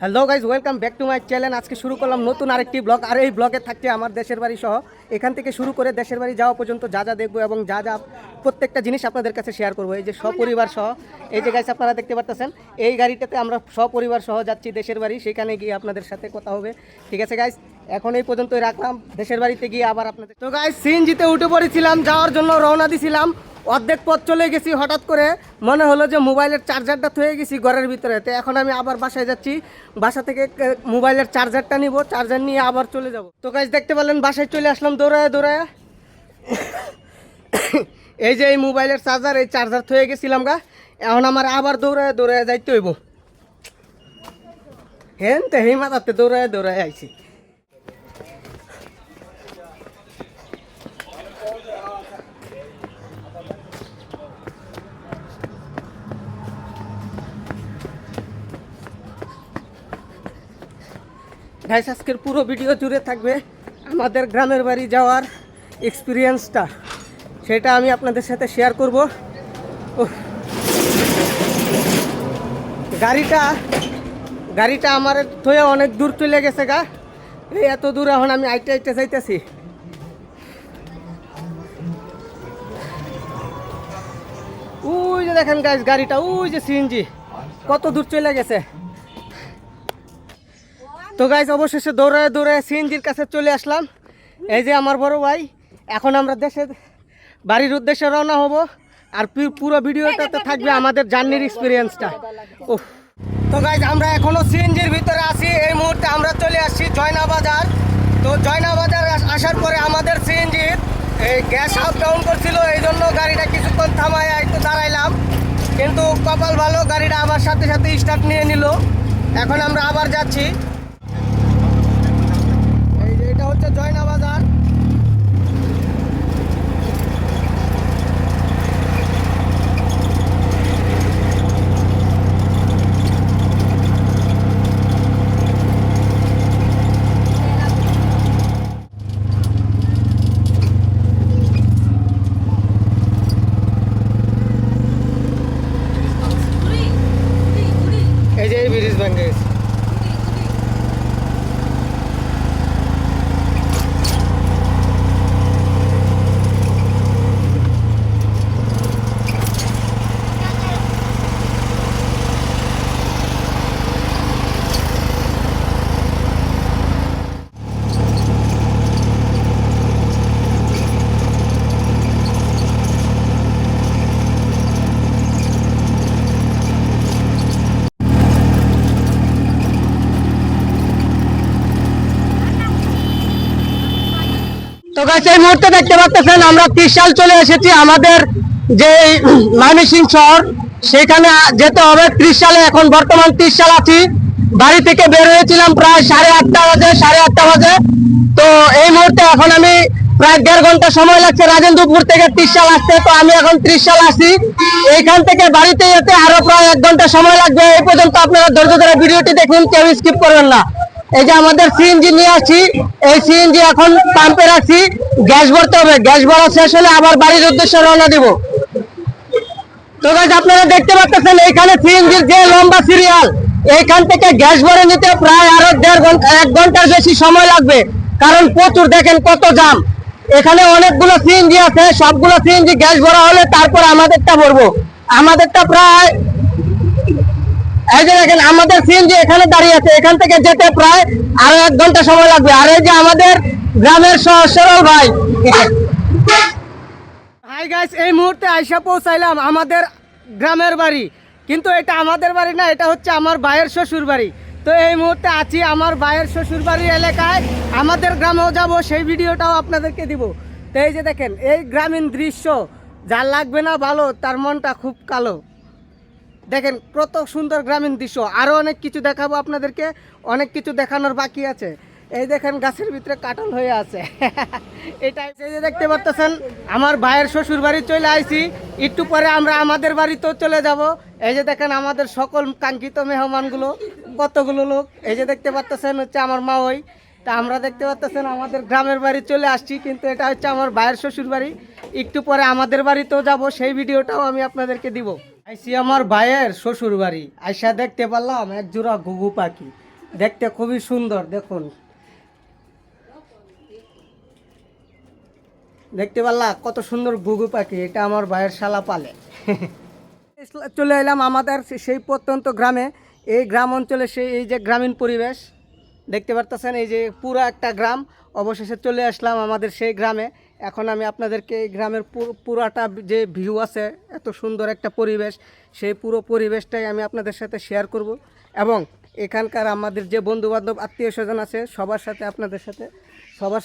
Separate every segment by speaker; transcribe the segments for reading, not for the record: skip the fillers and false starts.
Speaker 1: Hello guys, welcome back to my channel. আজকে শুরু করলাম নতুন আরেকটি ব্লগ। আর এই ব্লগে থাকছে আমার দেশের বাড়ি সহ এখান থেকে শুরু করে দেশের বাড়ি যাওয়া পর্যন্ত যা যা দেখবো এবং যা যা প্রত্যেকটা জিনিস আপনাদের কাছে শেয়ার করবো। এই যে সপরিবার সহ, এই যে গাইজ আপনারা দেখতে পাচ্ছেন, এই গাড়িটাতে আমরা সপরিবার সহ যাচ্ছি দেশের বাড়ি। সেখানে গিয়ে আপনাদের সাথে কথা হবে। ঠিক আছে গাইজ, এখন এই পর্যন্তই রাখলাম। দেশের বাড়িতে গিয়ে আবার আপনাদের তো গাইজ সিএনজিতে উঠে পড়েছিলাম, যাওয়ার জন্য রওনা দিছিলাম। অর্ধেক পথ চলে গেছি, হঠাৎ করে মনে হলো যে মোবাইলের চার্জারটা থয়ে গেছি ঘরের ভিতরে। তো এখন আমি আবার বাসায় যাচ্ছি, বাসা থেকে মোবাইলের চার্জারটা নিব, চার্জার নিয়ে আবার চলে যাব। তো গাইজ দেখতে পেলেন বাসায় চলে আসলাম দৌড়ায় দৌড়ায়। এই যে এই মোবাইলের চার্জার, এই চার্জার থয়ে গেছিলাম গা। এখন আমার আবার দৌড়ায় দৌড়ায় যাইতে হইব। হেন তো হেই মাথাতে দৌড়ায় দৌড়ায় আইছি। গাইস আজকের পুরো ভিডিও জুড়ে থাকবে আমাদের গ্রামের বাড়ি যাওয়ার এক্সপিরিয়েন্সটা, সেটা আমি আপনাদের সাথে শেয়ার করব। গাড়িটা আমার থয়ে অনেক দূর চলে গেছে গা। এই এত দূর এখন আমি আইতে আইতে যাইতেছি। ওই যে দেখেন গাইস গাড়িটা, ওই যে সিএনজি কত দূর চলে গেছে। তো গাইস অবশেষে দৌড়ায় দৌড়ায় সিএনজির কাছে চলে আসলাম। এই যে আমার বড় ভাই, এখন আমরা দেশের বাড়ির উদ্দেশ্যে রওনা হব। আর পুরো ভিডিওটাতে থাকবে আমাদের জার্নির এক্সপিরিয়েন্সটা। তো গাইস আমরা এখনো সিএনজির ভিতরে আছি। এই মুহূর্তে আমরা চলে আসছি জয়না বাজার। তো জয়না বাজার আসার পরে আমাদের সিএনজির এই গ্যাস আপ ডাউন করছিল, এই জন্য গাড়িটা কিছুক্ষণ থামায় একটু দাঁড়াইলাম। কিন্তু কপাল ভালো, গাড়িটা আবার সাথে সাথে স্টার্ট নিয়ে নিল। এখন আমরা আবার যাচ্ছি। এটা হচ্ছে জয়না বাজার। এই যে ব্রিজ ভেঙে গেছে। তো গাইস এই মুহূর্তে দেখতে পাচ্ছেন আমরা ত্রিশাল চলে এসেছি। আমাদের যে ময়মনসিংহ শহর, সেখানে যেতে হবে ত্রিশালে। এখন বর্তমান ত্রিশাল আছি। বাড়ি থেকে বের হয়েছিলাম প্রায় 8:30 বাজে। তো এই মুহূর্তে এখন আমি প্রায় 1.5 ঘন্টা সময় লাগছে রাজেন্দ্রপুর থেকে ত্রিশাল আসতে। তো আমি এখন ত্রিশাল আসি, এইখান থেকে বাড়িতে যেতে আরো প্রায় 1 ঘন্টা সময় লাগবে। এই পর্যন্ত আপনারা ধৈর্য ধরে ভিডিওটি দেখুন, কেউ স্কিপ করবেন না। এই যে আমাদের সিএনজি নিয়ে আসছি, এই সিএনজি এখন পাম্পে রাখছি, গ্যাস ভরতে হবে। গ্যাস ভরা শেষ হলে আবার বাড়ির উদ্দেশ্যে রওনা দিব। তো গাইস আপনারা দেখতে পাচ্ছেন এইখানে সিএনজির যে লম্বা সিরিয়াল, এইখান থেকে গ্যাস ভরে নিতে প্রায় আরো 1 ঘন্টার বেশি সময় লাগবে। কারণ প্রচুর, দেখেন কত জাম। এখানে অনেকগুলো সিএনজি আছে, সবগুলো সিএনজি গ্যাস ভরা হলে তারপর আমাদেরটা ভরবো। আমাদেরটা প্রায়, এই যে দেখেন আমাদের সিএনজি এখানে দাঁড়িয়ে আছে, এখান থেকে যেতে প্রায় আরো 1 ঘন্টা সময় লাগবে। আর এই যে আমাদের গ্রামের সরল ভাই। হাই গাইস, এই মুহূর্তে আইসা পৌঁছাইলাম আমাদের গ্রামের বাড়ি। কিন্তু এটা আমাদের বাড়ি না, এটা হচ্ছে আমার ভাইয়ের শ্বশুর বাড়ি। তো এই মুহূর্তে আছি আমার ভাইয়ের শ্বশুর বাড়ির এলাকায়। আমাদের গ্রামেও যাব, সেই ভিডিওটাও আপনাদেরকে দিব। তো এই যে দেখেন এই গ্রামীণ দৃশ্য, যার লাগবে না ভালো তার মনটা খুব কালো। দেখেন কত সুন্দর গ্রামীণ দৃশ্য। আরও অনেক কিছু দেখাবো আপনাদেরকে, অনেক কিছু দেখানোর বাকি আছে। এই দেখেন গাছের ভিতরে কাটল হয়ে আছে। এটা এই যে দেখতে পাচ্ছেন আমার ভাইয়ের শ্বশুর বাড়ি চলে আইছি। একটু পরে আমরা আমাদের বাড়িতেও চলে যাব। এই যে দেখেন আমাদের সকল কাঙ্ক্ষিত মেহমানগুলো, কতগুলো লোক। এই যে দেখতে পাচ্ছেন হচ্ছে আমার মা। ওই তা আমরা দেখতে পাচ্ছেন আমাদের গ্রামের বাড়ি চলে আসছি, কিন্তু এটা হচ্ছে আমার ভাইয়ের শ্বশুর বাড়ি। একটু পরে আমাদের বাড়িতেও যাব, সেই ভিডিওটাও আমি আপনাদেরকে দিব। আইসি আমার ভাইয়ের শ্বশুর বাড়ি, আইসা দেখতে পারলাম এক জোড়া ঘুঘু পাখি। দেখতে খুবই সুন্দর। দেখুন, দেখতে পারলা কত সুন্দর ঘুঘু পাখি, এটা আমার ভাইয়ের শালা পালে। চলে এলাম আমাদের সেই প্রত্যন্ত গ্রামে। এই গ্রাম অঞ্চলে সেই এই যে গ্রামীণ পরিবেশ দেখতে পারতেছেন, এই যে পুরো একটা গ্রাম। অবশেষে চলে আসলাম আমাদের সেই গ্রামে। এখন আমি আপনাদেরকে এই গ্রামের পুরাটা যে ভিউ আছে, এত সুন্দর একটা পরিবেশ, সেই পুরো পরিবেশটাই আমি আপনাদের সাথে শেয়ার করব এবং এখানকার আমাদের যে বন্ধুবান্ধব আত্মীয় স্বজন আছে সবার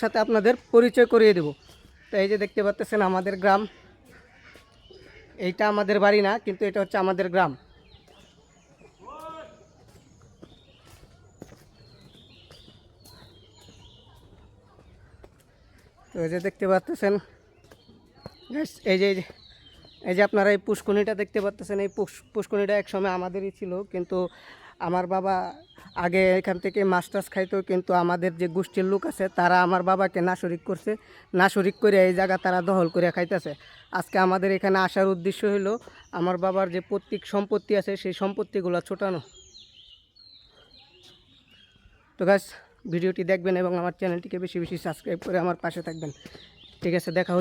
Speaker 1: সাথে আপনাদের পরিচয় করিয়ে দেব। তো এই যে দেখতে পাচ্ছেন আমাদের গ্রাম, এইটা আমাদের বাড়ি না, কিন্তু এটা হচ্ছে আমাদের গ্রাম। তো এই যে দেখতে পাচ্ছেন, এই যে আপনারা এই পুষ্করিণীটা দেখতে পাচ্ছেন, এই পুষ্করিণীটা একসময় আমাদেরই ছিল, কিন্তু আমার বাবা আগে এখান থেকে মাছ টাছ খাইতো, কিন্তু আমাদের যে গোষ্ঠীর লোক আছে তারা আমার বাবাকে নাশরিক করছে, নাশরিক করে এই জায়গা তারা দখল করে খাইতেছে। আজকে আমাদের এখানে আসার উদ্দেশ্য হলো আমার বাবার যে পৈতৃক সম্পত্তি আছে সেই সম্পত্তিগুলো ছোটানো। তো গাইস, ভিডিওটি দেখবেন এবং আমার চ্যানেলটিকে বেশি বেশি সাবস্ক্রাইব করে আমার পাশে থাকবেন। ঠিক আছে, দেখা হচ্ছে।